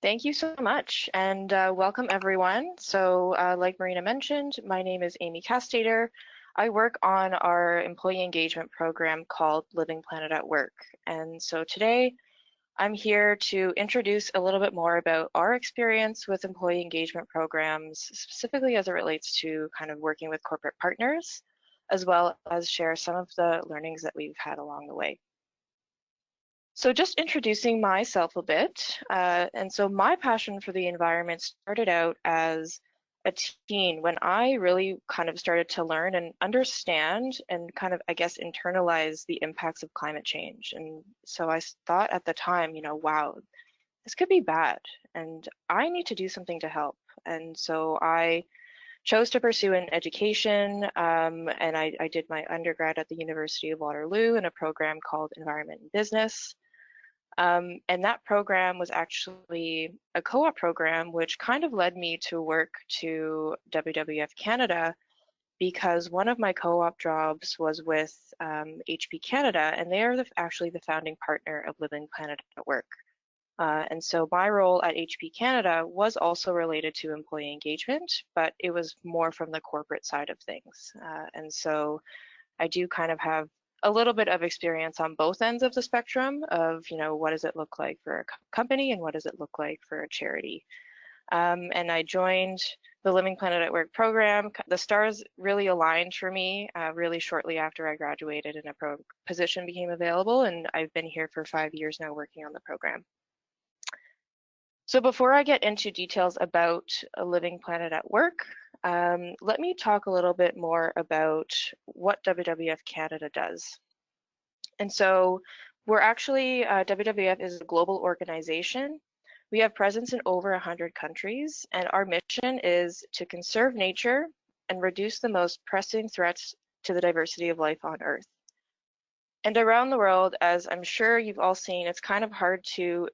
Thank you so much, and welcome everyone. Like Marina mentioned, my name is Amy Castator. I work on our employee engagement program called Living Planet at Work. And so today, I'm here to introduce a little bit more about our experience with employee engagement programs, specifically as it relates to kind of working with corporate partners, as well as share some of the learnings that we've had along the way. So just introducing myself a bit, and so my passion for the environment started out as a teen when I really kind of started to learn and understand and kind of, I guess, internalize the impacts of climate change. And so I thought at the time, wow, this could be bad, and I need to do something to help. And so I chose to pursue an education, and I did my undergrad at the University of Waterloo in a program called Environment and Business. And that program was actually a co-op program, which kind of led me to work to WWF Canada because one of my co-op jobs was with HP Canada, and they are actually the founding partner of Living Planet at Work. And so my role at HP Canada was also related to employee engagement, but it was more from the corporate side of things. And so I do kind of have a little bit of experience on both ends of the spectrum of, what does it look like for a company and what does it look like for a charity. And I joined the Living Planet at Work program. The stars really aligned for me really shortly after I graduated and a position became available, and I've been here for 5 years now working on the program. So before I get into details about a Living Planet at Work, let me talk a little bit more about what WWF Canada does. And so we're actually, WWF is a global organization. We have presence in over 100 countries, and our mission is to conserve nature and reduce the most pressing threats to the diversity of life on Earth. And around the world, as I'm sure you've all seen, it's kind of hard to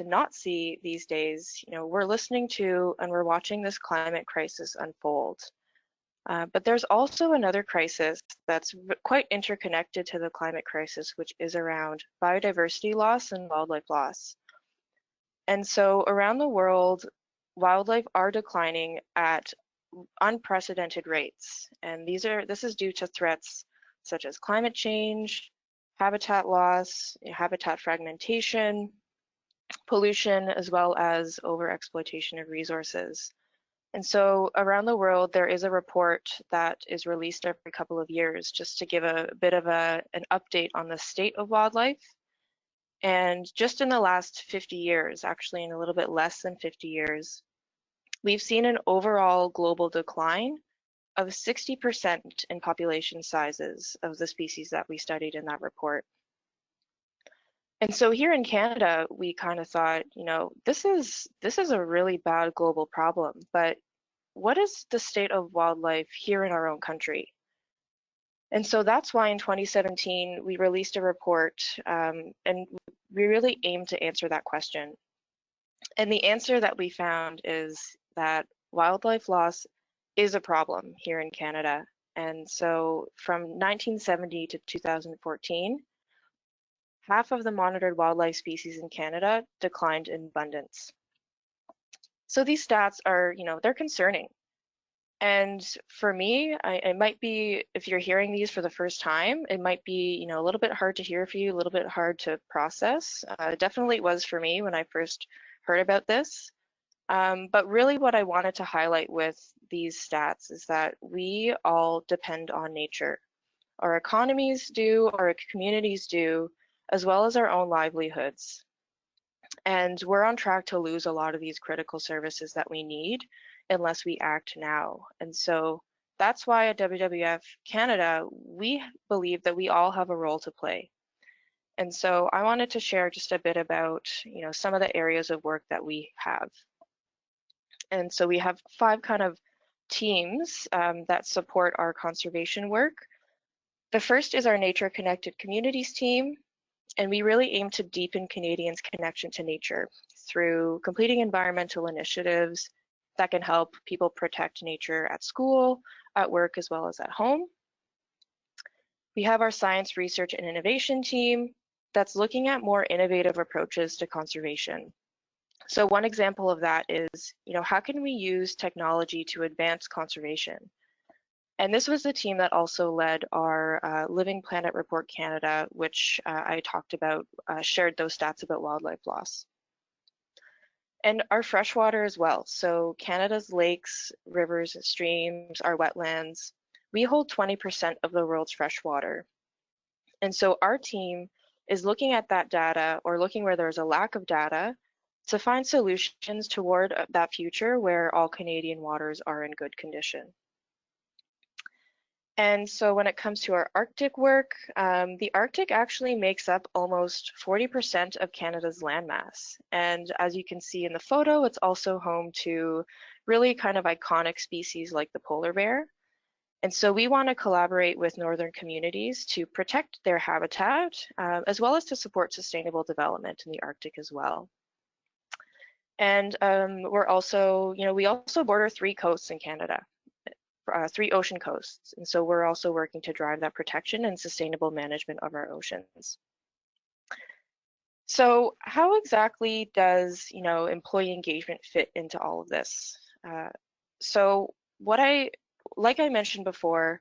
not see these days. We're listening to and we're watching this climate crisis unfold. But there's also another crisis that's quite interconnected to the climate crisis, which is around biodiversity loss and wildlife loss. And so around the world, wildlife are declining at unprecedented rates. And this is due to threats such as climate change, habitat loss, habitat fragmentation, pollution, as well as overexploitation of resources. And so around the world, there is a report that is released every couple of years just to give a bit of an update on the state of wildlife. And just in the last 50 years, actually in a little bit less than 50 years, we've seen an overall global decline of 60% in population sizes of the species that we studied in that report. And so here in Canada, we kind of thought, this is a really bad global problem, but what is the state of wildlife here in our own country? And so that's why in 2017, we released a report and we really aimed to answer that question. And the answer that we found is that wildlife loss is a problem here in Canada. And so from 1970 to 2014, half of the monitored wildlife species in Canada declined in abundance. So these stats are, they're concerning. And for me, it might be, if you're hearing these for the first time, it might be, a little bit hard to hear for you, a little bit hard to process. Definitely it was for me when I first heard about this. But really what I wanted to highlight with these stats is that we all depend on nature. Our economies do, our communities do, as well as our own livelihoods. And we're on track to lose a lot of these critical services that we need unless we act now. And so that's why at WWF Canada, we believe that we all have a role to play. And so I wanted to share just a bit about, some of the areas of work that we have. And so we have 5 kind of teams that support our conservation work. The first is our Nature Connected Communities team, and we really aim to deepen Canadians' connection to nature through completing environmental initiatives that can help people protect nature at school, at work, as well as at home. We have our Science Research and Innovation team that's looking at more innovative approaches to conservation. So one example of that is, how can we use technology to advance conservation? And this was the team that also led our Living Planet Report Canada, which I talked about, shared those stats about wildlife loss. And our freshwater as well. So Canada's lakes, rivers, streams, our wetlands, we hold 20% of the world's freshwater. And so our team is looking at that data, or looking where there's a lack of data, to find solutions toward that future where all Canadian waters are in good condition. And so when it comes to our Arctic work, the Arctic actually makes up almost 40% of Canada's landmass. And as you can see in the photo, it's also home to really kind of iconic species like the polar bear. And so we want to collaborate with northern communities to protect their habitat, as well as to support sustainable development in the Arctic as well. And we're also, we also border 3 coasts in Canada. 3 ocean coasts. And so we're also working to drive that protection and sustainable management of our oceans. So how exactly does, employee engagement fit into all of this? So like I mentioned before,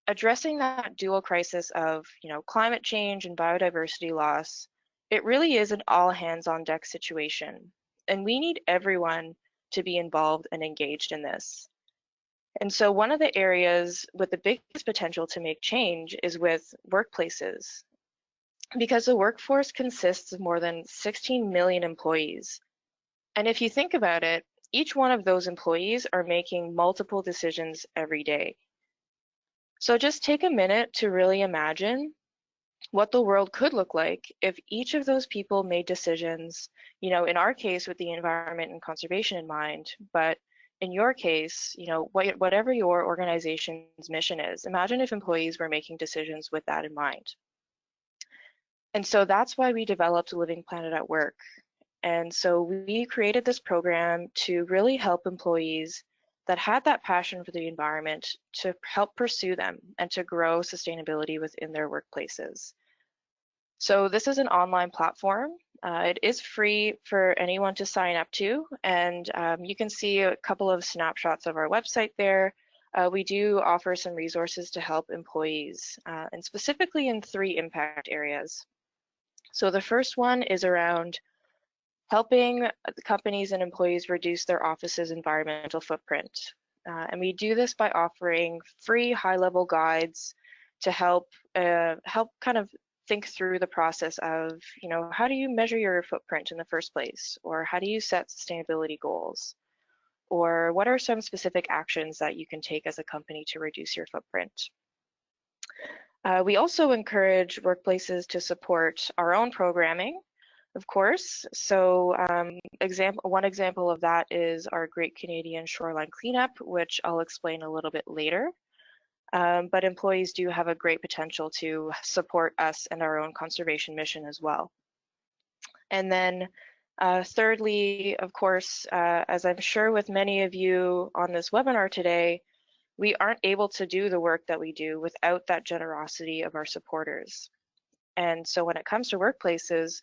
addressing that dual crisis of, climate change and biodiversity loss, it really is an all hands on deck situation. And we need everyone to be involved and engaged in this. And so one of the areas with the biggest potential to make change is with workplaces, because the workforce consists of more than 16 million employees. And if you think about it, each one of those employees are making multiple decisions every day. So just take a minute to really imagine what the world could look like if each of those people made decisions, in our case with the environment and conservation in mind, but in your case, whatever your organization's mission is, imagine if employees were making decisions with that in mind. And so that's why we developed Living Planet at Work. And so we created this program to really help employees that had that passion for the environment to help pursue them and to grow sustainability within their workplaces. So this is an online platform. It is free for anyone to sign up to, and you can see a couple of snapshots of our website there. We do offer some resources to help employees, and specifically in 3 impact areas. So the first one is around helping companies and employees reduce their office's environmental footprint. And we do this by offering free high-level guides to help kind of think through the process of, how do you measure your footprint in the first place? Or how do you set sustainability goals? Or what are some specific actions that you can take as a company to reduce your footprint? We also encourage workplaces to support our own programming, of course. So one example of that is our Great Canadian Shoreline Cleanup, which I'll explain a little bit later. But employees do have a great potential to support us and our own conservation mission as well. And then thirdly, of course, as I'm sure with many of you on this webinar today, we aren't able to do the work that we do without that generosity of our supporters. And so when it comes to workplaces,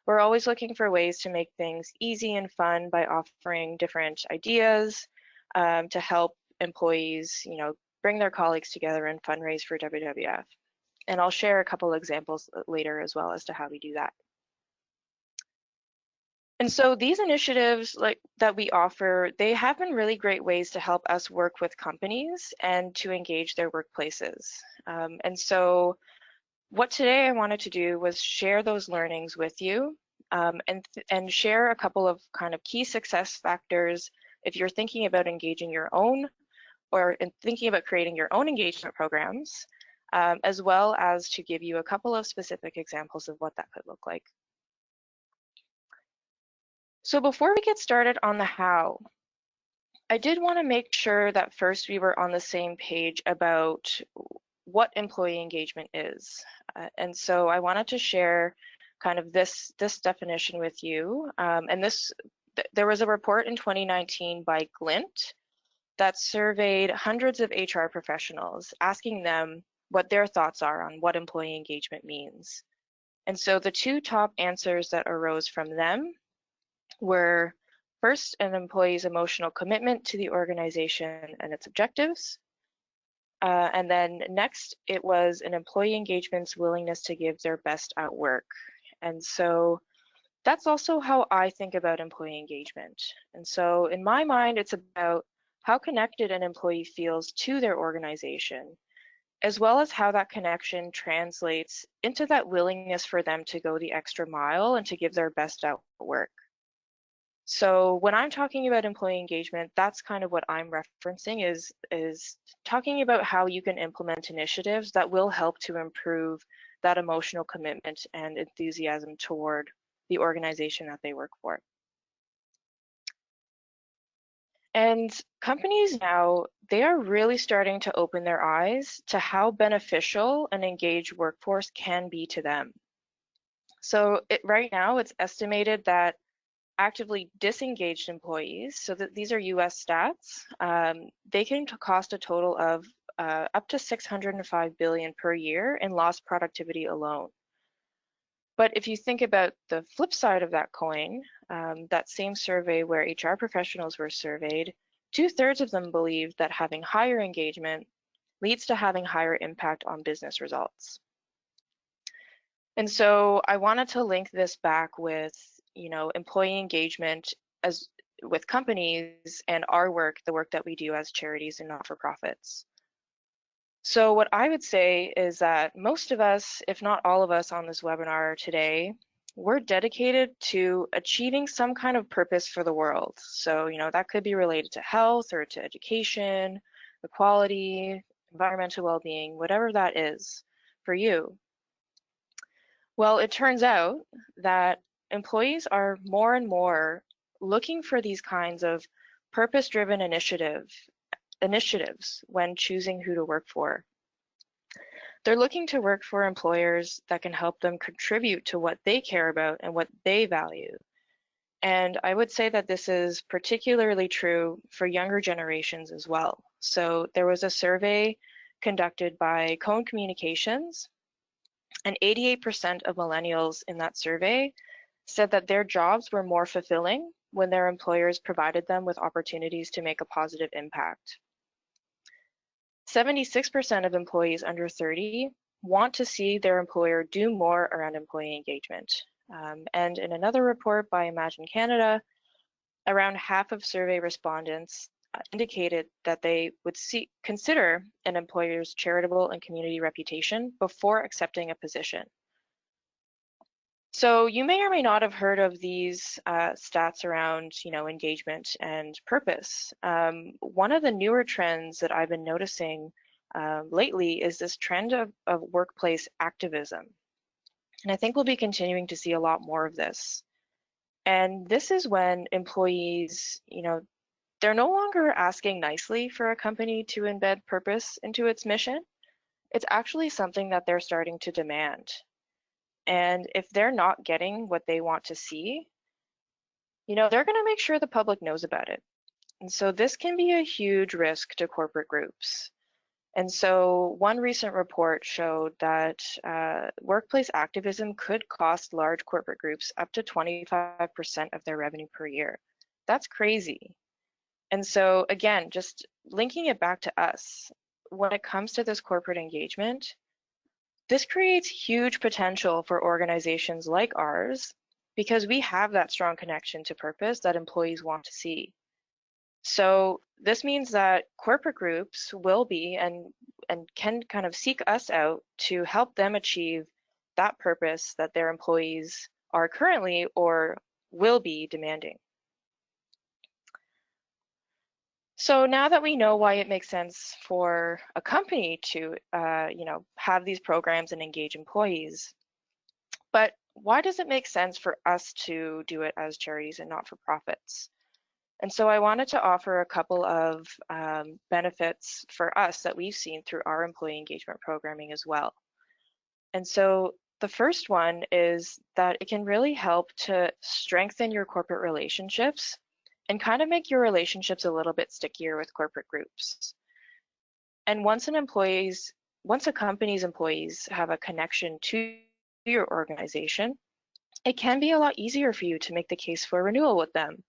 we're always looking for ways to make things easy and fun by offering different ideas to help employees, bring their colleagues together and fundraise for WWF. And I'll share a couple examples later as well as to how we do that. And so these initiatives that we offer, they have been really great ways to help us work with companies and to engage their workplaces. And so what today I wanted to do was share those learnings with you and share a couple of kind of key success factors if you're thinking about engaging your own or thinking about creating your own engagement programs, as well as to give you a couple of specific examples of what that could look like. So before we get started on the how, I did want to make sure that first we were on the same page about what employee engagement is. And so I wanted to share kind of this definition with you. And there was a report in 2019 by Glint that surveyed hundreds of HR professionals, asking them what their thoughts are on what employee engagement means. And so the 2 top answers that arose from them were first, an employee's emotional commitment to the organization and its objectives. And then next, it was an employee engagement's willingness to give their best at work. And so that's also how I think about employee engagement. And so in my mind, it's about how connected an employee feels to their organization, as well as how that connection translates into that willingness for them to go the extra mile and to give their best at work. So when I'm talking about employee engagement, that's kind of what I'm referencing is talking about how you can implement initiatives that will help to improve that emotional commitment and enthusiasm toward the organization that they work for. And companies now, they are really starting to open their eyes to how beneficial an engaged workforce can be to them. So right now, it's estimated that actively disengaged employees, so that these are US stats, they can cost a total of up to $605 billion per year in lost productivity alone. But if you think about the flip side of that coin, that same survey where HR professionals were surveyed, 2/3 of them believed that having higher engagement leads to having higher impact on business results. And so I wanted to link this back with, employee engagement as with companies and our work, the work that we do as charities and not-for-profits. So what I would say is that most of us, if not all of us on this webinar today, we're dedicated to achieving some kind of purpose for the world. So, that could be related to health or to education, equality, environmental well-being, whatever that is for you. Well, it turns out that employees are more and more looking for these kinds of purpose-driven initiatives when choosing who to work for. They're looking to work for employers that can help them contribute to what they care about and what they value. And I would say that this is particularly true for younger generations as well. So there was a survey conducted by Cone Communications, and 88% of millennials in that survey said that their jobs were more fulfilling when their employers provided them with opportunities to make a positive impact. 76% of employees under 30 want to see their employer do more around employee engagement. And in another report by Imagine Canada, around half of survey respondents indicated that they would consider an employer's charitable and community reputation before accepting a position. So you may or may not have heard of these stats around, engagement and purpose. One of the newer trends that I've been noticing lately is this trend of workplace activism. And I think we'll be continuing to see a lot more of this. And this is when employees, they're no longer asking nicely for a company to embed purpose into its mission. It's actually something that they're starting to demand. And if they're not getting what they want to see, they're going to make sure the public knows about it. And so this can be a huge risk to corporate groups. And so one recent report showed that workplace activism could cost large corporate groups up to 25% of their revenue per year. That's crazy. And so again, just linking it back to us, when it comes to this corporate engagement, this creates huge potential for organizations like ours because we have that strong connection to purpose that employees want to see. So this means that corporate groups will be and can kind of seek us out to help them achieve that purpose that their employees are currently or will be demanding. So now that we know why it makes sense for a company to, have these programs and engage employees, but why does it make sense for us to do it as charities and not-for-profits? And so I wanted to offer a couple of benefits for us that we've seen through our employee engagement programming as well. And so the first one is that it can really help to strengthen your corporate relationships and kind of make your relationships a little bit stickier with corporate groups. And once a company's employees have a connection to your organization, it can be a lot easier for you to make the case for renewal with them.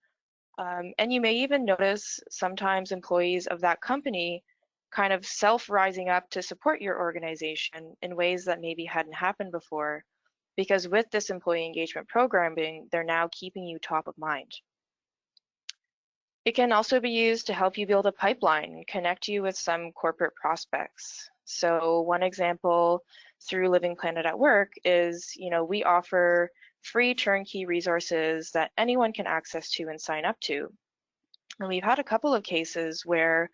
And you may even notice sometimes employees of that company kind of self-rising up to support your organization in ways that maybe hadn't happened before, because with this employee engagement programming, they're now keeping you top of mind. It can also be used to help you build a pipeline and connect you with some corporate prospects. So one example through Living Planet at Work is, we offer free turnkey resources that anyone can access to and sign up to. And we've had a couple of cases where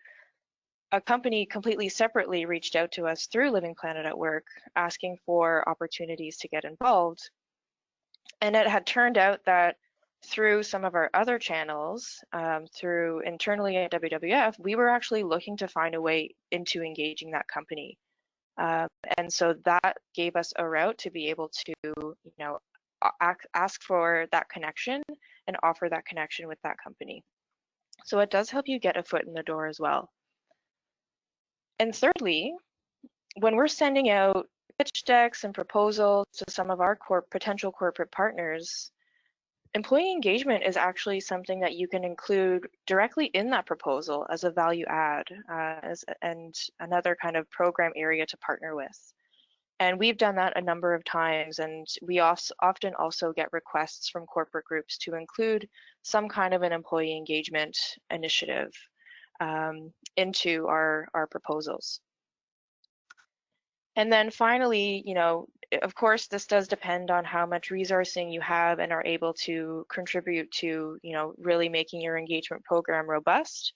a company completely separately reached out to us through Living Planet at Work, asking for opportunities to get involved. And it had turned out that through some of our other channels, through internally at WWF, we were actually looking to find a way into engaging that company. And so that gave us a route to be able to, ask for that connection and offer that connection with that company. So it does help you get a foot in the door as well. And thirdly, when we're sending out pitch decks and proposals to some of our potential corporate partners, employee engagement is actually something that you can include directly in that proposal as a value add and another kind of program area to partner with. And we've done that a number of times, and we often also get requests from corporate groups to include some kind of an employee engagement initiative into our proposals. And then finally, of course, this does depend on how much resourcing you have and are able to contribute to, really making your engagement program robust.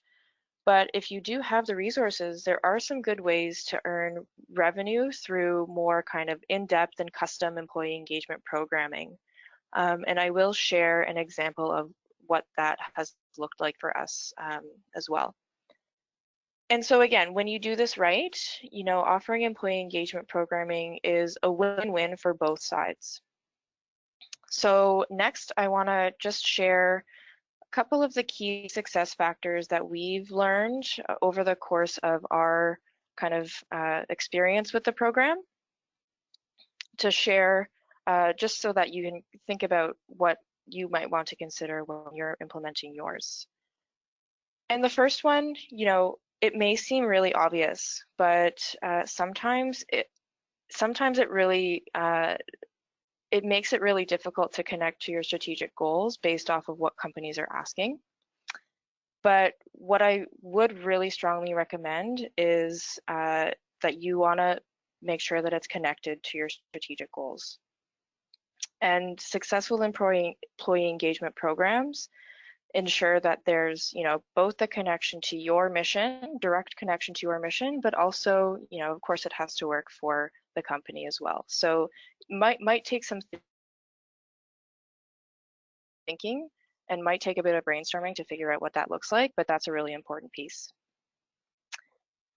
But if you do have the resources, there are some good ways to earn revenue through more kind of in-depth and custom employee engagement programming. And I will share an example of what that has looked like for us as well. And so again, when you do this right, offering employee engagement programming is a win-win for both sides. So next, I want to just share a couple of the key success factors that we've learned over the course of our kind of experience with the program to share just so that you can think about what you might want to consider when you're implementing yours. And the first one, it may seem really obvious, but sometimes it really it makes it really difficult to connect to your strategic goals based off of what companies are asking. But what I would really strongly recommend is that you want to make sure that it's connected to your strategic goals. And successful employee engagement programs ensure that there's, both the connection to your mission, direct connection to your mission, but also, of course, it has to work for the company as well. So might take some thinking and might take a bit of brainstorming to figure out what that looks like, but that's a really important piece.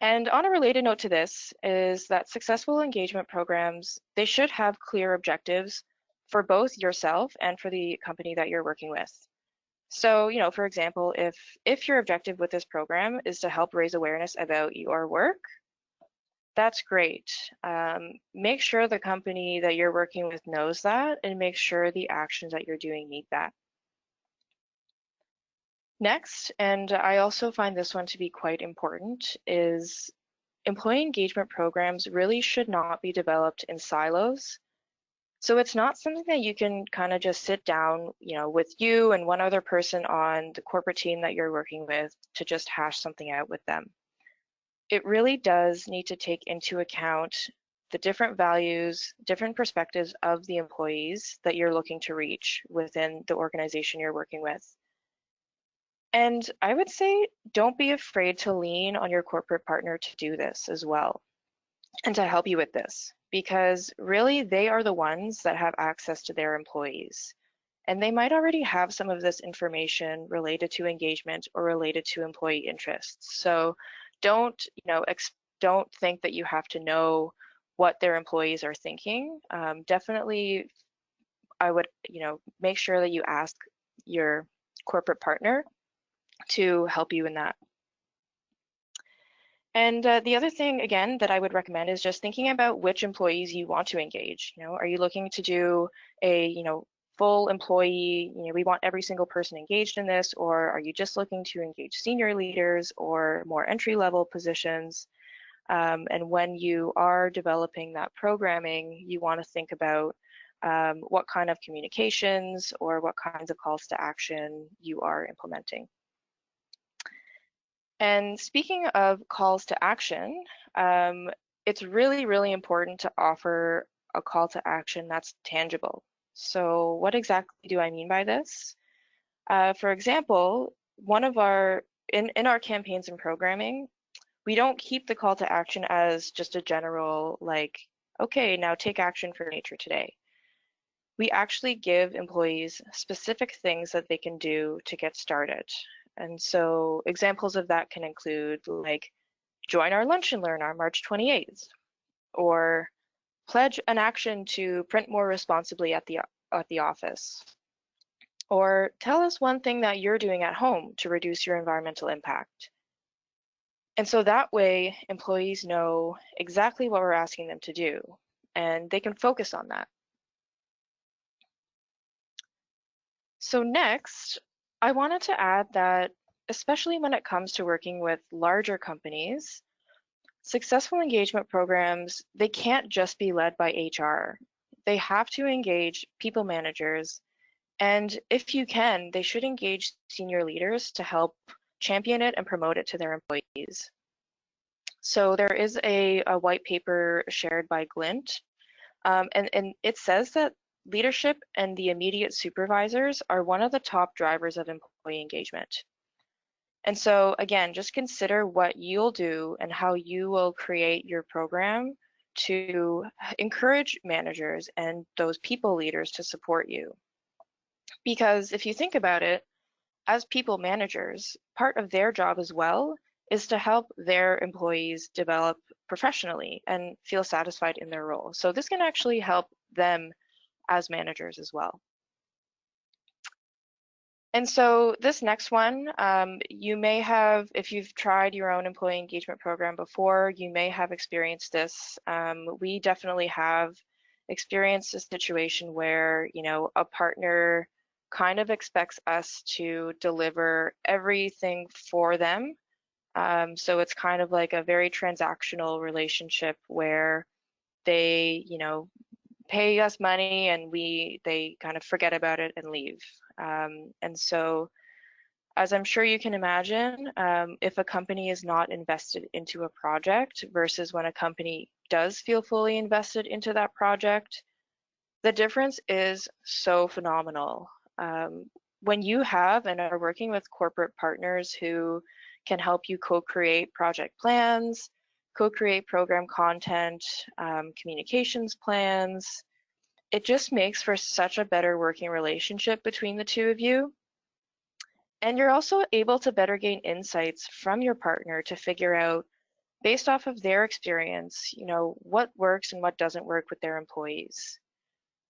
And on a related note to this is that successful engagement programs, they should have clear objectives for both yourself and for the company that you're working with. So, for example, if your objective with this program is to help raise awareness about your work, that's great. Make sure the company that you're working with knows that and make sure the actions that you're doing meet that. Next, and I also find this one to be quite important, is employee engagement programs really should not be developed in silos. So it's not something that you can kind of just sit down, with you and one other person on the corporate team that you're working with to just hash something out with them. It really does need to take into account the different values, different perspectives of the employees that you're looking to reach within the organization you're working with. And I would say don't be afraid to lean on your corporate partner to do this as well and to help you with this, because really they are the ones that have access to their employees. And they might already have some of this information related to engagement or related to employee interests. So don't think that you have to know what their employees are thinking. Definitely, I would, make sure that you ask your corporate partner to help you in that. And the other thing, again, that I would recommend is just thinking about which employees you want to engage. Are you looking to do a, full employee, we want every single person engaged in this, or are you just looking to engage senior leaders or more entry-level positions? And when you are developing that programming, you want to think about what kind of communications or what kinds of calls to action you are implementing. And speaking of calls to action, it's really, really important to offer a call to action that's tangible. So what exactly do I mean by this? For example, in our campaigns and programming, we don't keep the call to action as just a general, like, okay, now take action for nature today. We actually give employees specific things that they can do to get started. And so examples of that can include like join our lunch and learn on March 28th, or pledge an action to print more responsibly at the office, or tell us one thing that you're doing at home to reduce your environmental impact. And so that way employees know exactly what we're asking them to do and they can focus on that. So next, I wanted to add that especially when it comes to working with larger companies, successful engagement programs, they can't just be led by HR. They have to engage people managers, and if you can, they should engage senior leaders to help champion it and promote it to their employees. So there is a white paper shared by Glint, and it says that leadership and the immediate supervisors are one of the top drivers of employee engagement. And so again, just consider what you'll do and how you will create your program to encourage managers and those people leaders to support you. Because if you think about it, as people managers, part of their job as well is to help their employees develop professionally and feel satisfied in their role. So this can actually help them as managers as well. And so this next one, you may have, if you've tried your own employee engagement program before, you may have experienced this. We definitely have experienced a situation where, a partner kind of expects us to deliver everything for them. So it's kind of like a very transactional relationship where they, pay us money and they kind of forget about it and leave. And so, as I'm sure you can imagine, if a company is not invested into a project versus when a company does feel fully invested into that project, the difference is so phenomenal. When you have and are working with corporate partners who can help you co-create project plans, co-create program content, communications plans, it just makes for such a better working relationship between the two of you. And you're also able to better gain insights from your partner to figure out, based off of their experience, what works and what doesn't work with their employees.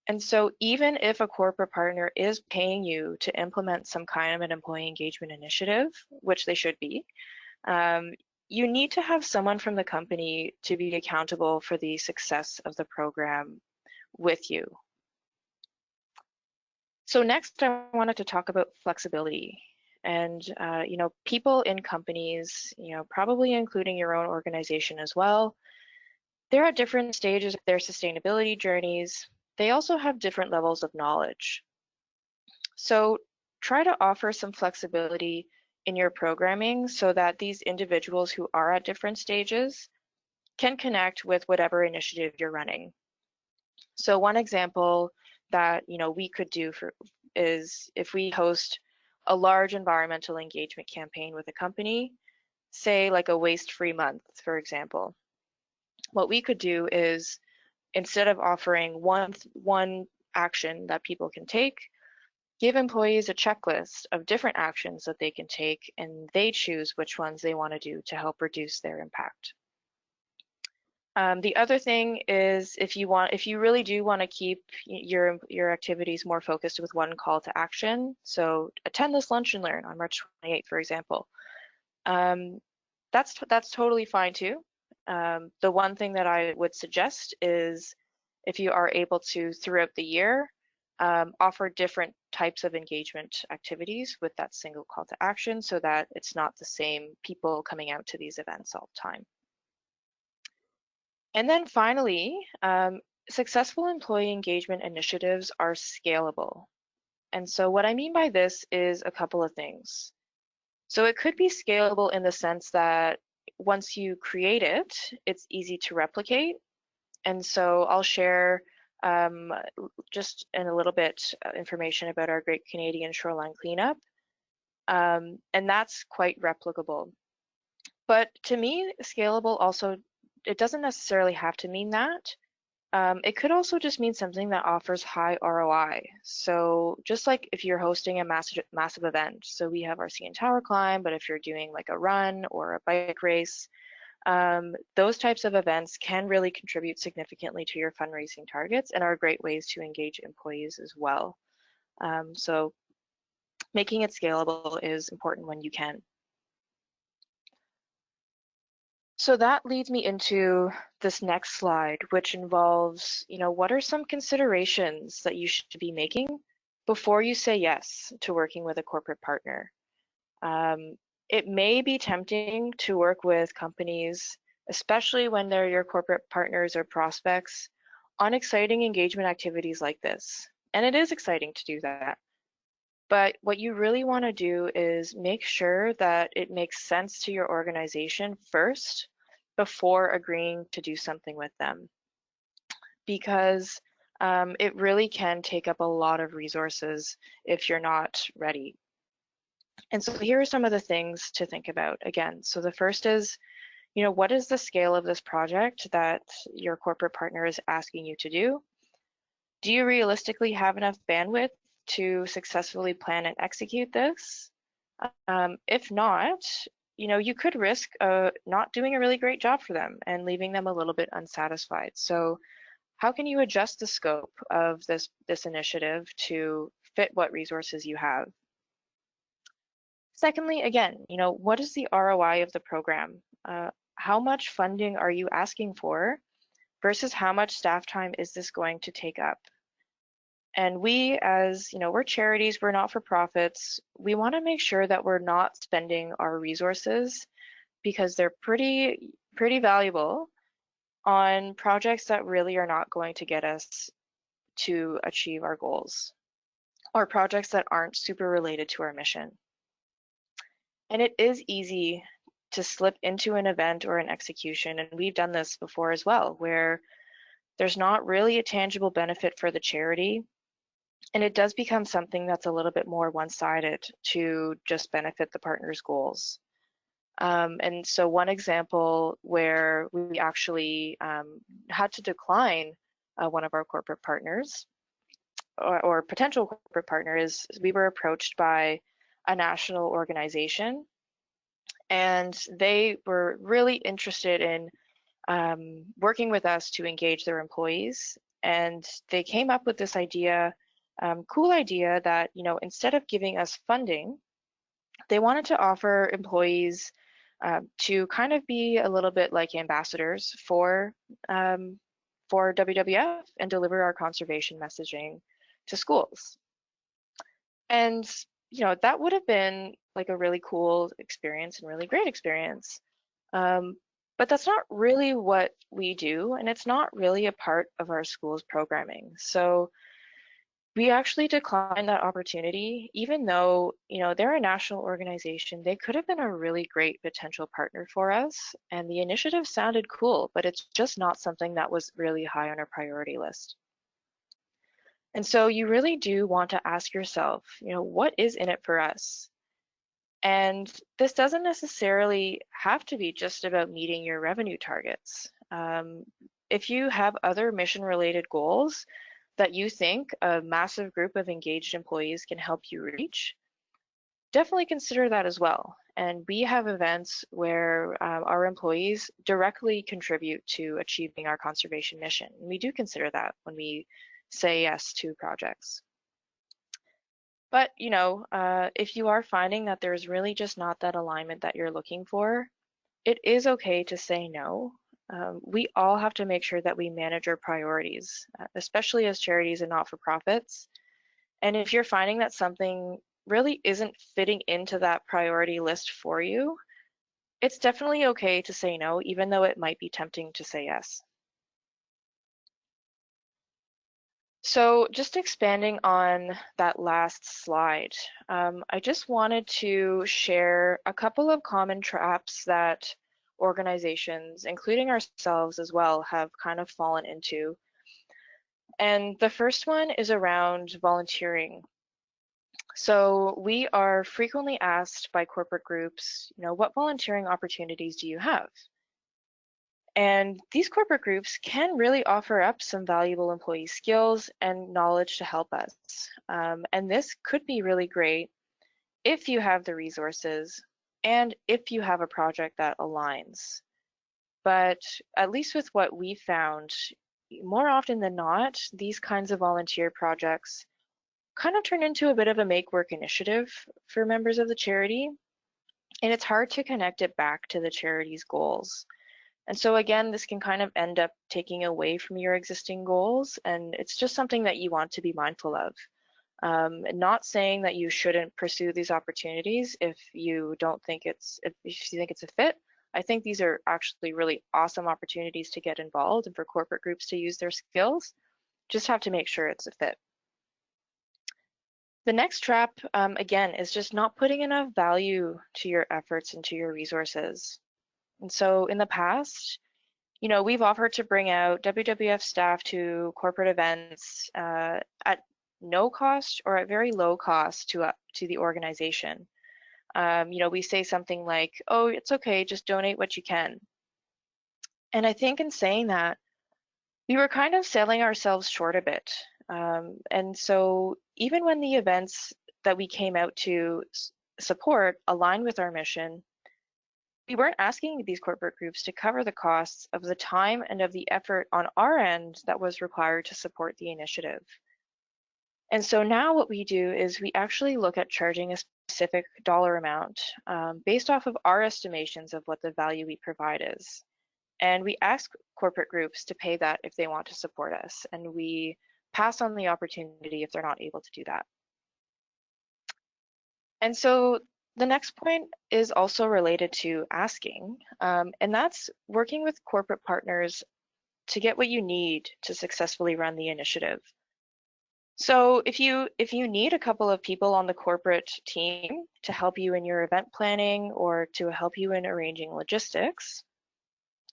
And so even if a corporate partner is paying you to implement some kind of an employee engagement initiative, which they should be, you need to have someone from the company to be accountable for the success of the program with you. So next, I wanted to talk about flexibility. And people in companies, probably including your own organization as well, they're at different stages of their sustainability journeys. They also have different levels of knowledge. So try to offer some flexibility in your programming so that these individuals who are at different stages can connect with whatever initiative you're running. So one example that we could do is if we host a large environmental engagement campaign with a company, say like a waste-free month, for example. What we could do is, instead of offering one action that people can take, give employees a checklist of different actions that they can take, and they choose which ones they want to do to help reduce their impact. The other thing is, if you really do want to keep your activities more focused with one call to action, so attend this lunch and learn on March 28th, for example, that's totally fine too. The one thing that I would suggest is, if you are able to throughout the year, offer different types of engagement activities with that single call to action so that it's not the same people coming out to these events all the time. And then finally, successful employee engagement initiatives are scalable. And so what I mean by this is a couple of things. So it could be scalable in the sense that once you create it, it's easy to replicate. And so I'll share just in a little bit information about our Great Canadian Shoreline Cleanup. And that's quite replicable. But to me, scalable also, it doesn't necessarily have to mean that. It could also just mean something that offers high ROI. So just like if you're hosting a massive event, so we have our CN Tower climb, but if you're doing like a run or a bike race, those types of events can really contribute significantly to your fundraising targets and are great ways to engage employees as well. So making it scalable is important when you can. So that leads me into this next slide, which involves, what are some considerations that you should be making before you say yes to working with a corporate partner? It may be tempting to work with companies, especially when they're your corporate partners or prospects, on exciting engagement activities like this. And it is exciting to do that. But what you really want to do is make sure that it makes sense to your organization first before agreeing to do something with them. Because it really can take up a lot of resources if you're not ready. And so here are some of the things to think about again. So the first is, what is the scale of this project that your corporate partner is asking you to do? Do you realistically have enough bandwidth to successfully plan and execute this? If not, you could risk not doing a really great job for them and leaving them a little bit unsatisfied. So how can you adjust the scope of this initiative to fit what resources you have? Secondly, again, what is the ROI of the program? How much funding are you asking for versus how much staff time is this going to take up? And we, as we're charities, we're not for profits. We want to make sure that we're not spending our resources because they're pretty valuable on projects that really are not going to get us to achieve our goals or projects that aren't super related to our mission. And it is easy to slip into an event or an execution, and we've done this before as well, where there's not really a tangible benefit for the charity. And it does become something that's a little bit more one-sided to just benefit the partner's goals. And so one example where we actually had to decline one of our corporate partners or potential corporate partner is we were approached by a national organization, and they were really interested in working with us to engage their employees. And they came up with this idea, cool idea that, instead of giving us funding, they wanted to offer employees to kind of be a little bit like ambassadors for WWF and deliver our conservation messaging to schools. And, that would have been like a really cool experience and really great experience. But that's not really what we do, and it's not really a part of our school's programming. So we actually declined that opportunity, even though, they're a national organization. They could have been a really great potential partner for us, and the initiative sounded cool, but it's just not something that was really high on our priority list. And so you really do want to ask yourself, what is in it for us? And this doesn't necessarily have to be just about meeting your revenue targets. If you have other mission-related goals that you think a massive group of engaged employees can help you reach, definitely consider that as well. And we have events where our employees directly contribute to achieving our conservation mission. And we do consider that when we say yes to projects. But, if you are finding that there's really just not that alignment that you're looking for, it is okay to say no. We all have to make sure that we manage our priorities, especially as charities and not-for-profits. And if you're finding that something really isn't fitting into that priority list for you, it's definitely okay to say no, even though it might be tempting to say yes. So just expanding on that last slide, I just wanted to share a couple of common traps that organizations, including ourselves as well, have kind of fallen into. And the first one is around volunteering. So we are frequently asked by corporate groups, what volunteering opportunities do you have? And these corporate groups can really offer up some valuable employee skills and knowledge to help us. And this could be really great if you have the resources and if you have a project that aligns. But at least with what we found, more often than not, these kinds of volunteer projects kind of turn into a bit of a make work initiative for members of the charity, and it's hard to connect it back to the charity's goals. And so again, this can kind of end up taking away from your existing goals, and it's just something that you want to be mindful of. Not saying that you shouldn't pursue these opportunities if you think it's a fit. I think these are actually really awesome opportunities to get involved and for corporate groups to use their skills. Just have to make sure it's a fit. The next trap, again, is just not putting enough value to your efforts and to your resources. And so in the past, we've offered to bring out WWF staff to corporate events at no cost or at very low cost to the organization. We say something like, oh, it's okay, just donate what you can. And I think in saying that, we were kind of selling ourselves short a bit. And so even when the events that we came out to support align with our mission, we weren't asking these corporate groups to cover the costs of the time and of the effort on our end that was required to support the initiative. And so now what we do is we actually look at charging a specific dollar amount based off of our estimations of what the value we provide is. And we ask corporate groups to pay that if they want to support us, and we pass on the opportunity if they're not able to do that. And so the next point is also related to asking, and that's working with corporate partners to get what you need to successfully run the initiative. So if you need a couple of people on the corporate team to help you in your event planning or to help you in arranging logistics,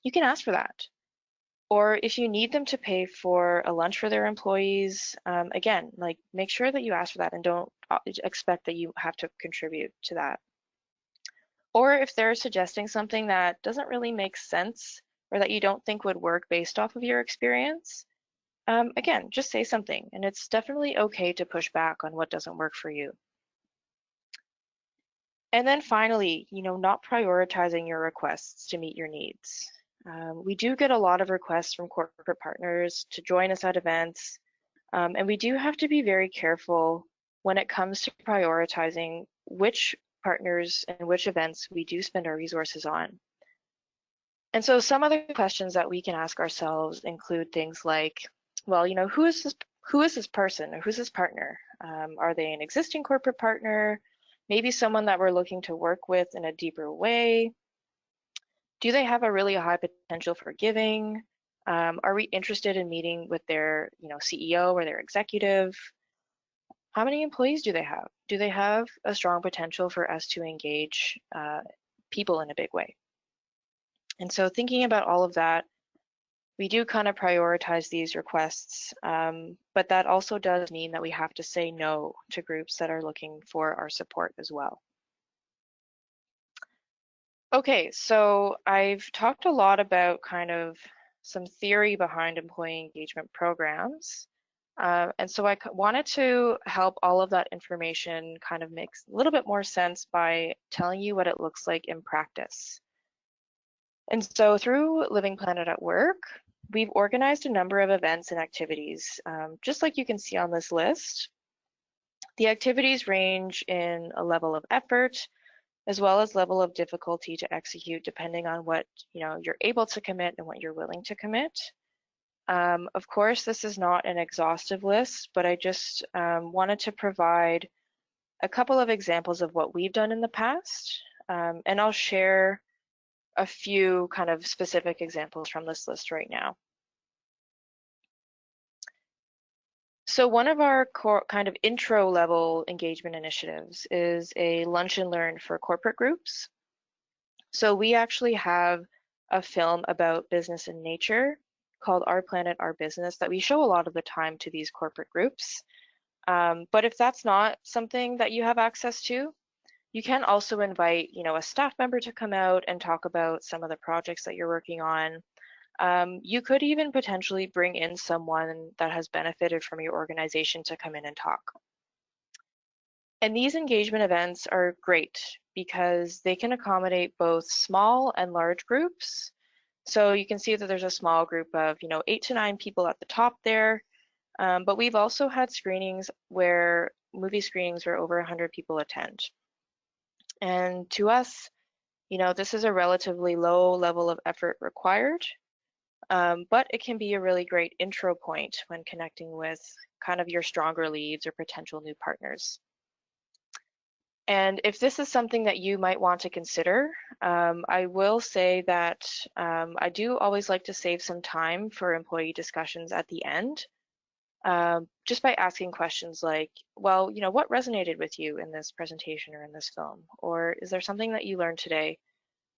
you can ask for that. Or if you need them to pay for a lunch for their employees, again, make sure that you ask for that and don't expect that you have to contribute to that. Or if they're suggesting something that doesn't really make sense or that you don't think would work based off of your experience, again, just say something, and it's definitely okay to push back on what doesn't work for you. And then finally, not prioritizing your requests to meet your needs. We do get a lot of requests from corporate partners to join us at events, and we do have to be very careful when it comes to prioritizing which partners and which events we do spend our resources on. And so some other questions that we can ask ourselves include things like, well, who is this person or who's this partner? Are they an existing corporate partner? Maybe someone that we're looking to work with in a deeper way? Do they have a really high potential for giving? Are we interested in meeting with their CEO or their executive? How many employees do they have? Do they have a strong potential for us to engage people in a big way? And so thinking about all of that, we do kind of prioritize these requests, but that also does mean that we have to say no to groups that are looking for our support as well. Okay, so I've talked a lot about kind of some theory behind employee engagement programs. And so I wanted to help all of that information kind of make a little bit more sense by telling you what it looks like in practice. And so through Living Planet at Work, we've organized a number of events and activities, just like you can see on this list. The activities range in a level of effort, as well as level of difficulty to execute, depending on what you're able to commit and what you're willing to commit. Of course, this is not an exhaustive list, but I just wanted to provide a couple of examples of what we've done in the past, and I'll share a few kind of specific examples from this list right now. So one of our core kind of intro level engagement initiatives is a lunch and learn for corporate groups. So we actually have a film about business and nature called Our Planet, Our Business that we show a lot of the time to these corporate groups. But if that's not something that you have access to, you can also invite, a staff member to come out and talk about some of the projects that you're working on. You could even potentially bring in someone that has benefited from your organization to come in and talk. And these engagement events are great because they can accommodate both small and large groups. So you can see that there's a small group of, 8 to 9 people at the top there. But we've also had screenings where movie screenings where over 100 people attend. And to us, this is a relatively low level of effort required. But it can be a really great intro point when connecting with kind of your stronger leads or potential new partners. And if this is something that you might want to consider, I will say that I do always like to save some time for employee discussions at the end, just by asking questions like, well, what resonated with you in this presentation or in this film? Or is there something that you learned today?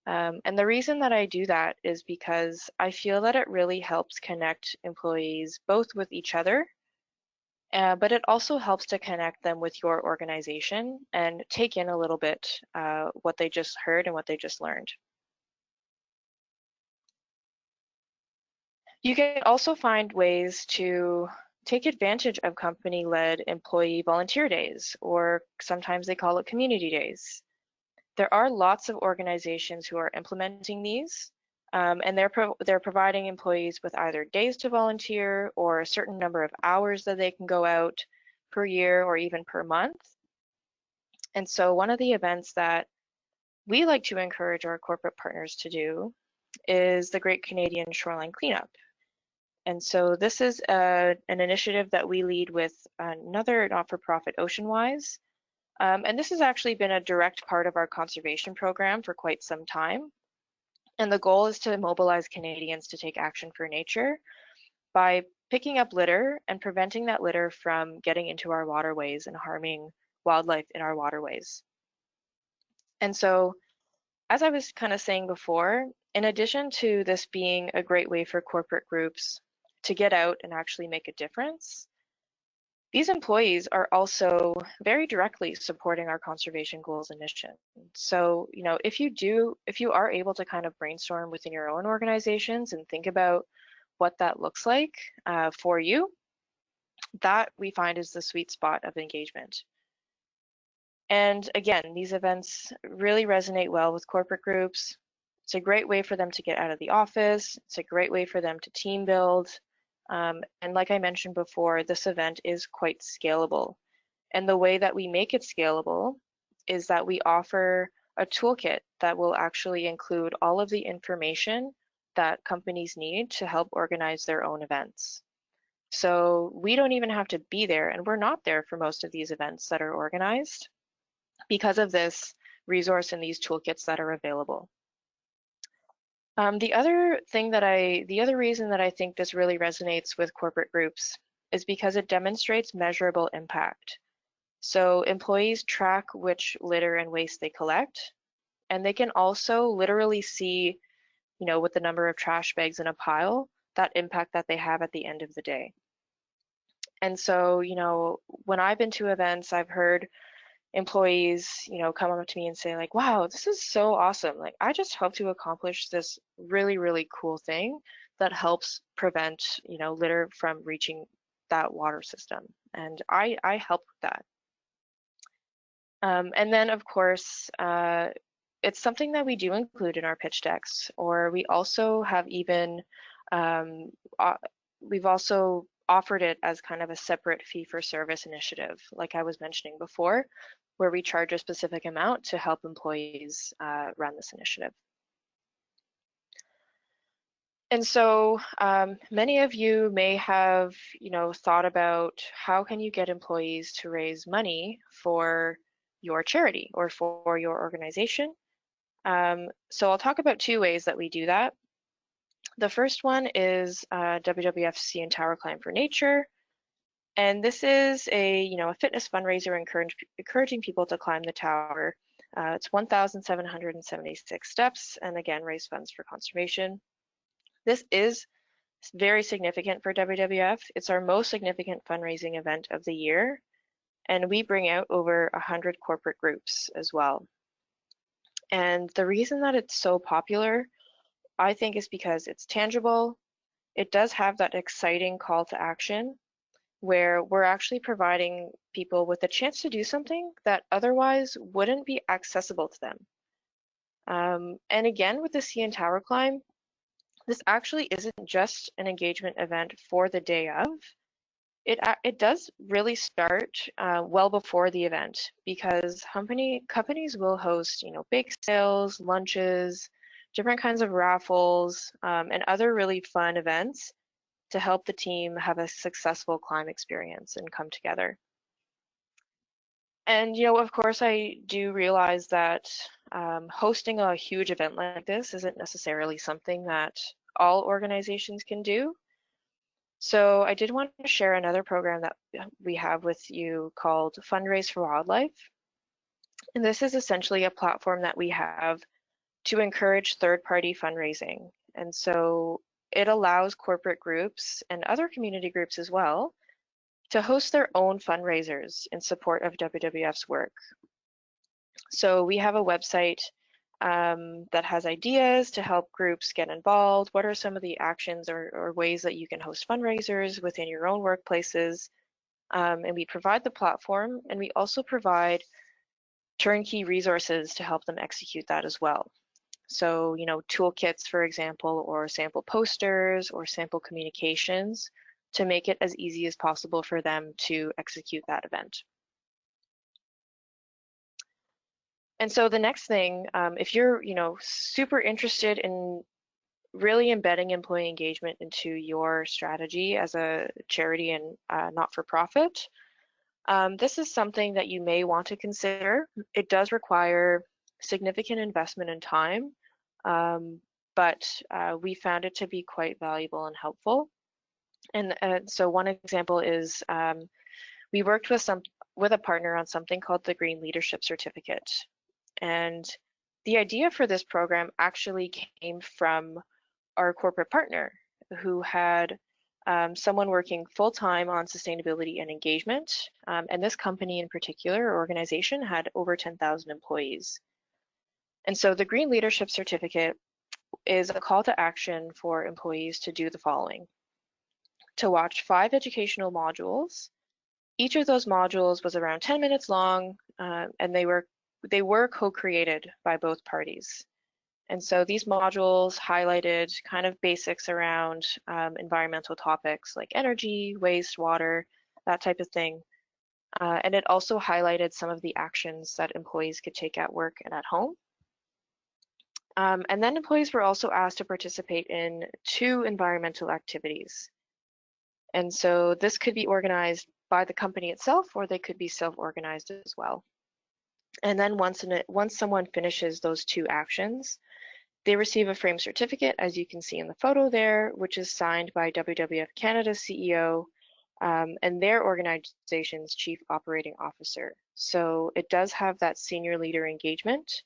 And the reason that I do that is because I feel that it really helps connect employees both with each other, but it also helps to connect them with your organization and take in a little bit what they just heard and what they just learned. You can also find ways to take advantage of company-led employee volunteer days, or sometimes they call it community days. There are lots of organizations who are implementing these, and they're providing employees with either days to volunteer or a certain number of hours that they can go out per year or even per month. And so one of the events that we like to encourage our corporate partners to do is the Great Canadian Shoreline Cleanup. And so this is an initiative that we lead with another not-for-profit, Oceanwise. And this has actually been a direct part of our conservation program for quite some time. And the goal is to mobilize Canadians to take action for nature by picking up litter and preventing that litter from getting into our waterways and harming wildlife in our waterways. And so, as I was kind of saying before, in addition to this being a great way for corporate groups to get out and actually make a difference, these employees are also very directly supporting our conservation goals and mission. So, if you are able to kind of brainstorm within your own organizations and think about what that looks like for you, that we find is the sweet spot of engagement. And again, these events really resonate well with corporate groups. It's a great way for them to get out of the office. It's a great way for them to team build. And like I mentioned before, this event is quite scalable. And the way that we make it scalable is that we offer a toolkit that will actually include all of the information that companies need to help organize their own events. So we don't even have to be there, and we're not there for most of these events that are organized because of this resource and these toolkits that are available. The other reason that I think this really resonates with corporate groups is because it demonstrates measurable impact. So employees track which litter and waste they collect, and they can also literally see, with the number of trash bags in a pile, that impact that they have at the end of the day. And so, when I've been to events, I've heard employees, come up to me and say like, wow, this is so awesome. Like, I just hope to accomplish this really, really cool thing that helps prevent, litter from reaching that water system. And I help with that. And then of course, it's something that we do include in our pitch decks, or we also have even, we've also offered it as kind of a separate fee for service initiative, like I was mentioning before, where we charge a specific amount to help employees run this initiative. And so many of you may have, thought about how can you get employees to raise money for your charity or for your organization. So I'll talk about two ways that we do that. The first one is WWF Sea and Tower Climb for Nature. And this is a fitness fundraiser encouraging people to climb the tower. It's 1,776 steps, and again, raise funds for conservation. This is very significant for WWF. It's our most significant fundraising event of the year, and we bring out over 100 corporate groups as well. And the reason that it's so popular, I think, is because it's tangible. It does have that exciting call to action where we're actually providing people with a chance to do something that otherwise wouldn't be accessible to them. And again, with the Sea and Tower Climb, this actually isn't just an engagement event for the day of. It does really start well before the event, because companies will host bake sales, lunches, different kinds of raffles, and other really fun events to help the team have a successful climb experience and come together. And of course, I do realize that hosting a huge event like this isn't necessarily something that all organizations can do. So I did want to share another program that we have with you called Fundraise for Wildlife. And this is essentially a platform that we have to encourage third-party fundraising. And so it allows corporate groups and other community groups as well to host their own fundraisers in support of WWF's work. So we have a website that has ideas to help groups get involved. What are some of the actions or ways that you can host fundraisers within your own workplaces? And we provide the platform, and we also provide turnkey resources to help them execute that as well. So, toolkits, for example, or sample posters or sample communications to make it as easy as possible for them to execute that event. And so the next thing, if you're, super interested in really embedding employee engagement into your strategy as a charity and not-for-profit, this is something that you may want to consider. It does require significant investment and time, but we found it to be quite valuable and helpful. And so one example is we worked with a partner on something called the Green Leadership Certificate. And the idea for this program actually came from our corporate partner, who had someone working full-time on sustainability and engagement. And this company in particular, or organization, had over 10,000 employees. And so the Green Leadership Certificate is a call to action for employees to do the following: to watch 5 educational modules. Each of those modules was around 10 minutes long, and they were co-created by both parties. And so these modules highlighted kind of basics around environmental topics like energy, waste, water, that type of thing. And it also highlighted some of the actions that employees could take at work and at home. And then employees were also asked to participate in 2 environmental activities. And so this could be organized by the company itself, or they could be self-organized as well. And then once someone finishes those 2 actions, they receive a frame certificate, as you can see in the photo there, which is signed by WWF Canada's CEO and their organization's Chief Operating Officer. So it does have that senior leader engagement.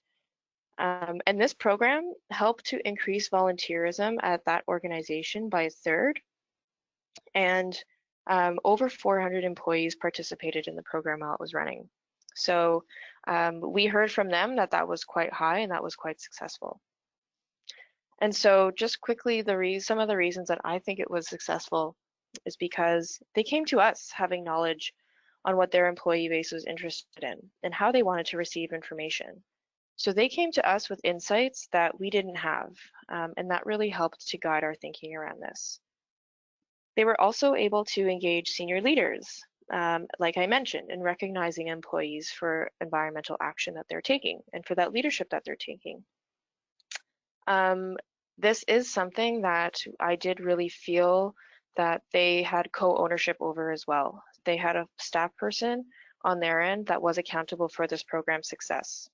And this program helped to increase volunteerism at that organization by 1/3. And over 400 employees participated in the program while it was running. So we heard from them that that was quite high and that was quite successful. And so just quickly, some of the reasons that I think it was successful is because they came to us having knowledge on what their employee base was interested in and how they wanted to receive information. So they came to us with insights that we didn't have, and that really helped to guide our thinking around this. They were also able to engage senior leaders, like I mentioned, in recognizing employees for environmental action that they're taking and for that leadership that they're taking. this is something that I did really feel that they had co-ownership over as well. They had a staff person on their end that was accountable for this program's success.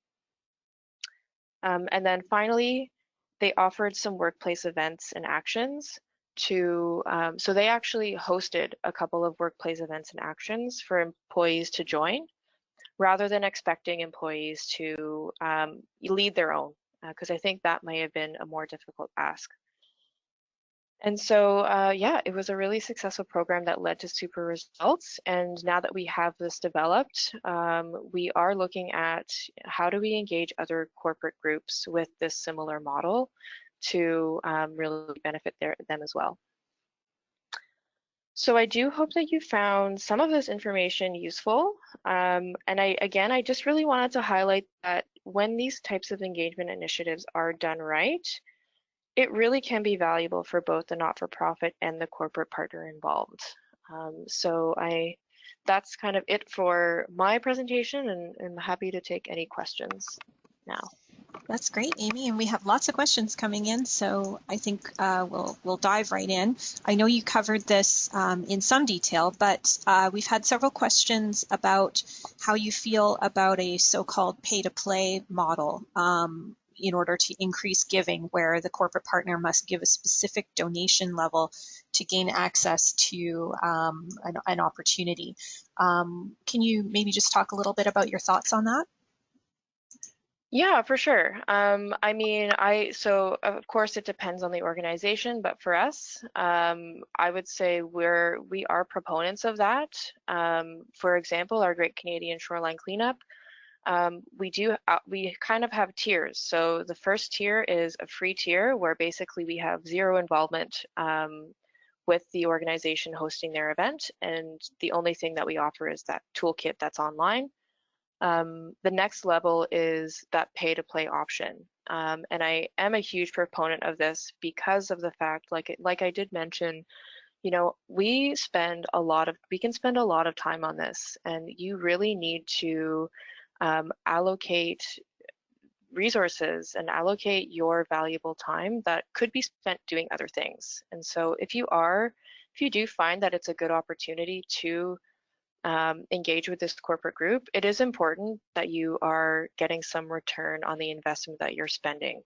And then finally, they offered some workplace events and actions to, so they actually hosted a couple of workplace events and actions for employees to join rather than expecting employees to lead their own, because I think that may have been a more difficult ask. And so, yeah, it was a really successful program that led to super results. And now that we have this developed, we are looking at how do we engage other corporate groups with this similar model to really benefit them as well. So I do hope that you found some of this information useful. And I just really wanted to highlight that when these types of engagement initiatives are done right, it really can be valuable for both the not-for-profit and the corporate partner involved. That's kind of it for my presentation, and I'm happy to take any questions now. That's great, Amy, and we have lots of questions coming in, so I think we'll dive right in. I know you covered this in some detail, but we've had several questions about how you feel about a so-called pay-to-play model in order to increase giving, where the corporate partner must give a specific donation level to gain access to an opportunity. Can you maybe just talk a little bit about your thoughts on that? Yeah, for sure. So of course it depends on the organization, but for us, I would say we are proponents of that. For example, our Great Canadian Shoreline Cleanup, we kind of have tiers. So the first tier is a free tier where basically we have zero involvement with the organization hosting their event, and the only thing that we offer is that toolkit that's online. The next level is that pay-to-play option. And I am a huge proponent of this because of the fact, like I did mention, you know, we can spend a lot of time on this, and you really need to allocate resources and allocate your valuable time that could be spent doing other things. And so if you do find that it's a good opportunity to engage with this corporate group, it is important that you are getting some return on the investment that you're spending,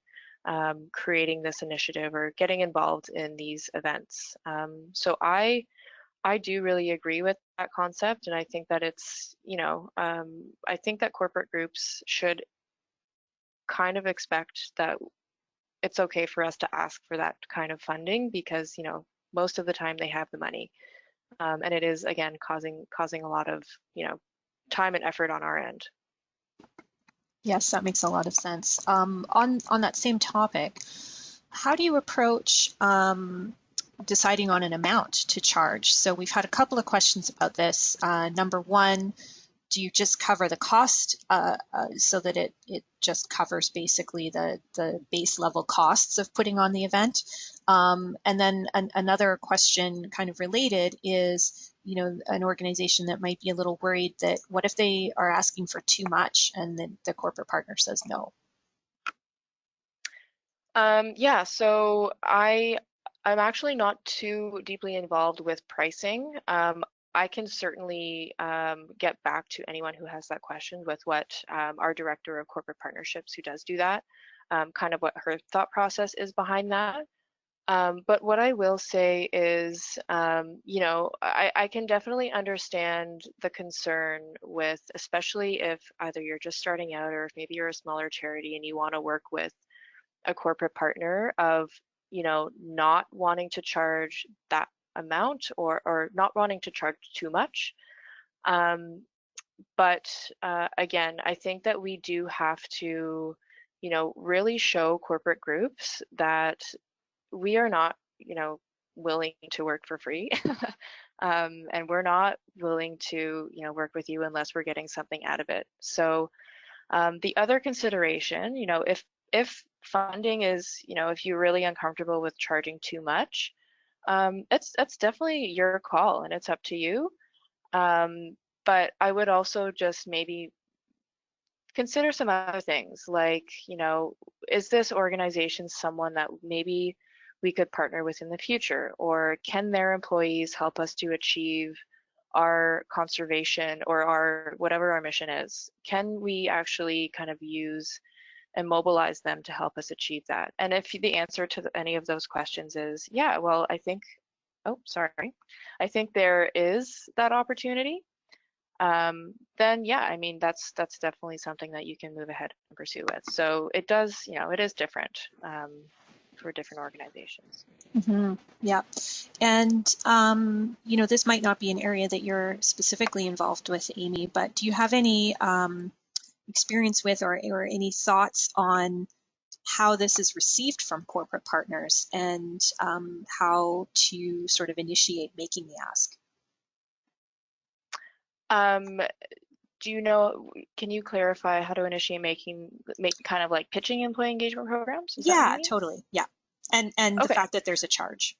creating this initiative or getting involved in these events. So I do really agree with that concept, and I think that it's, I think that corporate groups should kind of expect that it's okay for us to ask for that kind of funding because, most of the time they have the money. And it is, again, causing a lot of, time and effort on our end. Yes, that makes a lot of sense. On that same topic, how do you approach deciding on an amount to charge? So we've had a couple of questions about this. Number one, do you just cover the cost so that it just covers basically the base level costs of putting on the event? And then another question kind of related is, an organization that might be a little worried that what if they are asking for too much and the corporate partner says no? Yeah, so I'm actually not too deeply involved with pricing. I can certainly get back to anyone who has that question with what our director of corporate partnerships, who does do that, kind of what her thought process is behind that. But what I will say is, I can definitely understand the concern with, especially if either you're just starting out or if maybe you're a smaller charity and you want to work with a corporate partner of, not wanting to charge that amount or not wanting to charge too much. But again, I think that we do have to, really show corporate groups that we are not, willing to work for free. And we're not willing to, work with you unless we're getting something out of it. So the other consideration, if funding is, if you're really uncomfortable with charging too much, that's definitely your call and it's up to you. But I would also just maybe consider some other things like, is this organization someone that maybe we could partner with in the future? Or can their employees help us to achieve our conservation or our whatever our mission is? Can we actually kind of use and mobilize them to help us achieve that? And if the answer to any of those questions is, yeah, well, oh, sorry, I think there is that opportunity, then yeah, I mean, that's definitely something that you can move ahead and pursue with. So it does, it is different for different organizations. Mm-hmm. Yeah. And, this might not be an area that you're specifically involved with, Amy, but do you have any experience with or any thoughts on how this is received from corporate partners and how to sort of initiate making the ask? Do you know, can you clarify how to initiate make kind of like pitching employee engagement programs? Is that what you Yeah, mean? totally. Yeah. And the Okay. fact that there's a charge.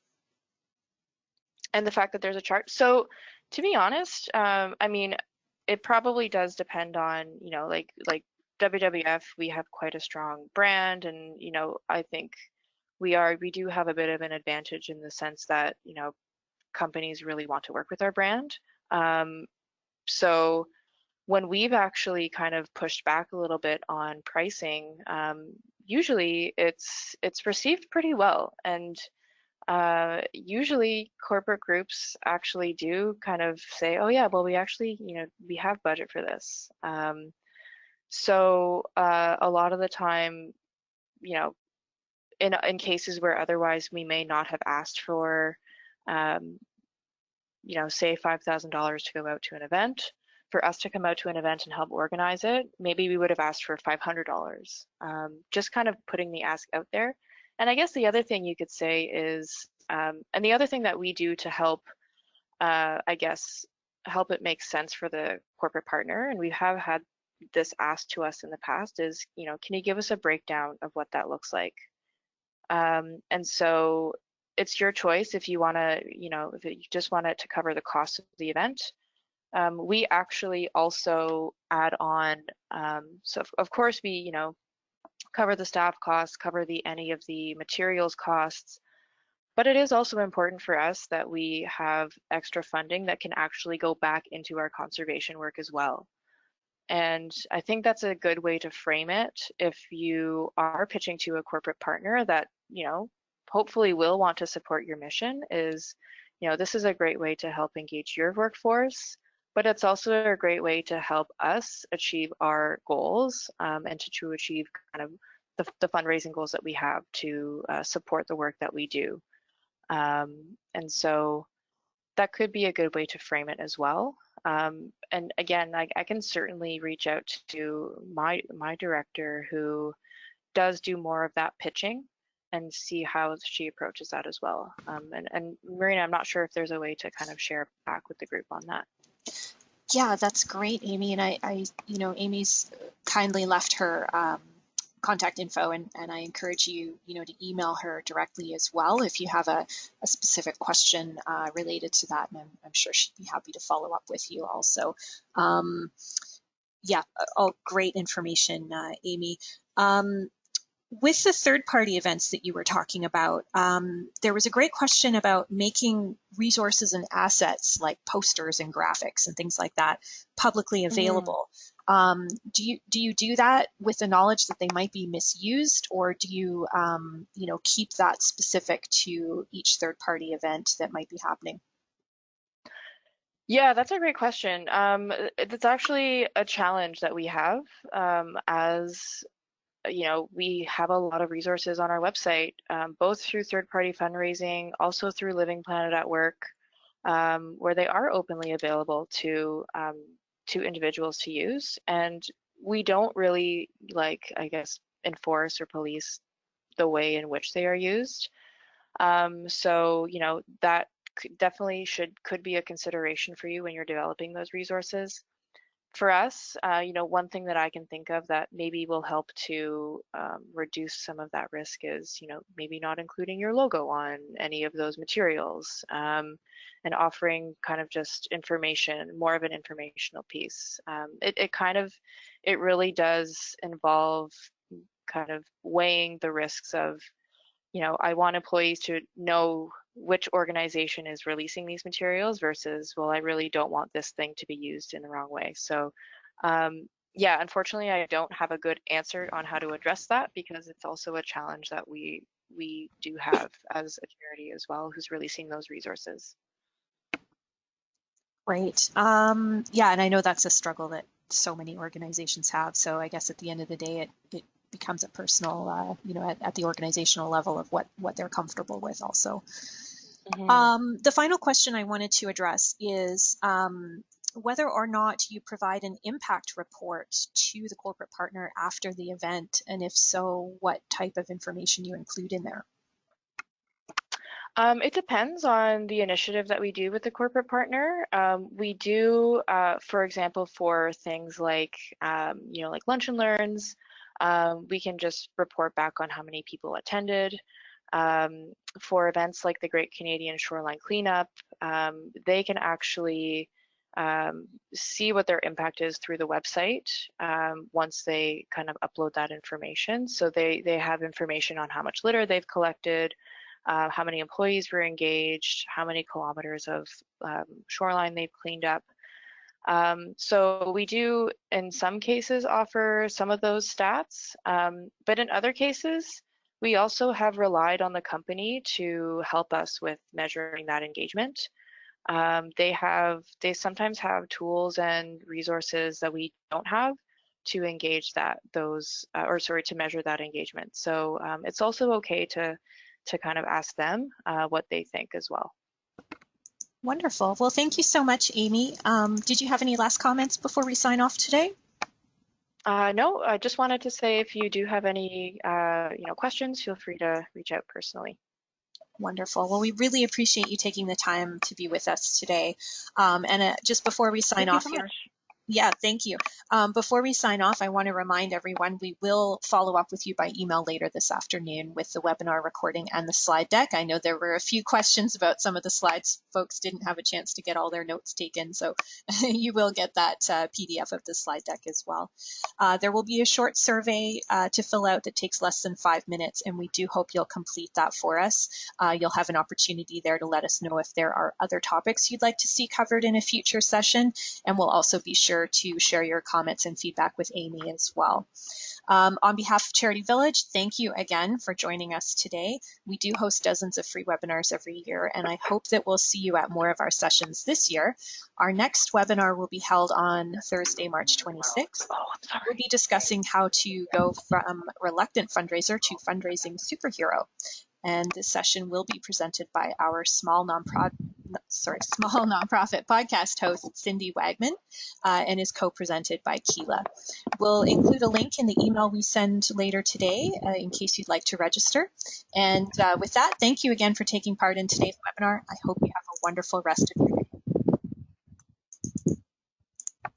And the fact that there's a chart. So to be honest, I mean, it probably does depend on, like WWF, we have quite a strong brand, and I think we do have a bit of an advantage in the sense that, companies really want to work with our brand. So when we've actually kind of pushed back a little bit on pricing, usually it's received pretty well. And usually corporate groups actually do kind of say, oh yeah, well, we actually, we have budget for this. So a lot of the time, you know, in cases where otherwise we may not have asked for, um, say $5,000 to go out to an event, for us to come out to an event and help organize it, maybe we would have asked for $500. Just kind of putting the ask out there. And I guess the other thing you could say is, and the other thing that we do to help, I guess, help it make sense for the corporate partner, and we have had this asked to us in the past, is, can you give us a breakdown of what that looks like? And so it's your choice if you want to, if you just want it to cover the cost of the event. We actually also add on, so of course we, cover the staff costs, cover any of the materials costs, but it is also important for us that we have extra funding that can actually go back into our conservation work as well. And I think that's a good way to frame it if you are pitching to a corporate partner that, hopefully will want to support your mission is, this is a great way to help engage your workforce, but it's also a great way to help us achieve our goals, and to achieve kind of the fundraising goals that we have to support the work that we do. And so that could be a good way to frame it as well. And again, I can certainly reach out to my director who does do more of that pitching and see how she approaches that as well. And Marina, I'm not sure if there's a way to kind of share back with the group on that. Yeah, that's great, Amy. And Amy's kindly left her contact info, and I encourage you, to email her directly as well if you have a specific question related to that. And I'm sure she'd be happy to follow up with you also. Yeah, all great information, Amy. With the third-party events that you were talking about, there was a great question about making resources and assets like posters and graphics and things like that publicly available. Do you do that with the knowledge that they might be misused, or do you keep that specific to each third-party event that might be happening? Yeah, that's a great question. It's actually a challenge that we have, as we have a lot of resources on our website, both through third-party fundraising, also through Living Planet at Work, where they are openly available to individuals to use. And we don't really, I guess, enforce or police the way in which they are used. So, that definitely could be a consideration for you when you're developing those resources. for us, one thing that I can think of that maybe will help to reduce some of that risk is, maybe not including your logo on any of those materials, and offering kind of just information, more of an informational piece. It really does involve kind of weighing the risks of, I want employees to know which organization is releasing these materials versus, well, I really don't want this thing to be used in the wrong way. So yeah, unfortunately, I don't have a good answer on how to address that, because it's also a challenge that we do have as a charity as well, who's releasing those resources. Great. Yeah, and I know that's a struggle that so many organizations have. So I guess at the end of the day, it becomes a personal, at the organizational level of what they're comfortable with also. The final question I wanted to address is whether or not you provide an impact report to the corporate partner after the event, and if so, what type of information you include in there. It depends on the initiative that we do with the corporate partner. We do, for example, for things like, like lunch and learns, we can just report back on how many people attended. For events like the Great Canadian Shoreline Cleanup, they can actually see what their impact is through the website once they kind of upload that information. So they have information on how much litter they've collected, how many employees were engaged, how many kilometers of shoreline they've cleaned up. So we do, in some cases, offer some of those stats, but in other cases, we also have relied on the company to help us with measuring that engagement. They sometimes have tools and resources that we don't have to engage to measure that engagement. So it's also okay to kind of ask them what they think as well. Wonderful. Well, thank you so much, Amy. Did you have any last comments before we sign off today? No, I just wanted to say if you do have any questions, feel free to reach out personally. Wonderful. Well, we really appreciate you taking the time to be with us today. And just before we sign off here, yeah, thank you. Before we sign off, I want to remind everyone we will follow up with you by email later this afternoon with the webinar recording and the slide deck. I know there were a few questions about some of the slides. Folks didn't have a chance to get all their notes taken, so you will get that PDF of the slide deck as well. There will be a short survey to fill out that takes less than 5 minutes, and we do hope you'll complete that for us. You'll have an opportunity there to let us know if there are other topics you'd like to see covered in a future session, and we'll also be sure to share your comments and feedback with Amy as well. On behalf of Charity Village, thank you again for joining us today. We do host dozens of free webinars every year, and I hope that we'll see you at more of our sessions this year. Our next webinar will be held on Thursday, March 26th. We'll be discussing how to go from reluctant fundraiser to fundraising superhero. And this session will be presented by our small nonprofit podcast host, Cindy Wagman, and is co-presented by Keela. We'll include a link in the email we send later today in case you'd like to register. And with that, thank you again for taking part in today's webinar. I hope you have a wonderful rest of your day.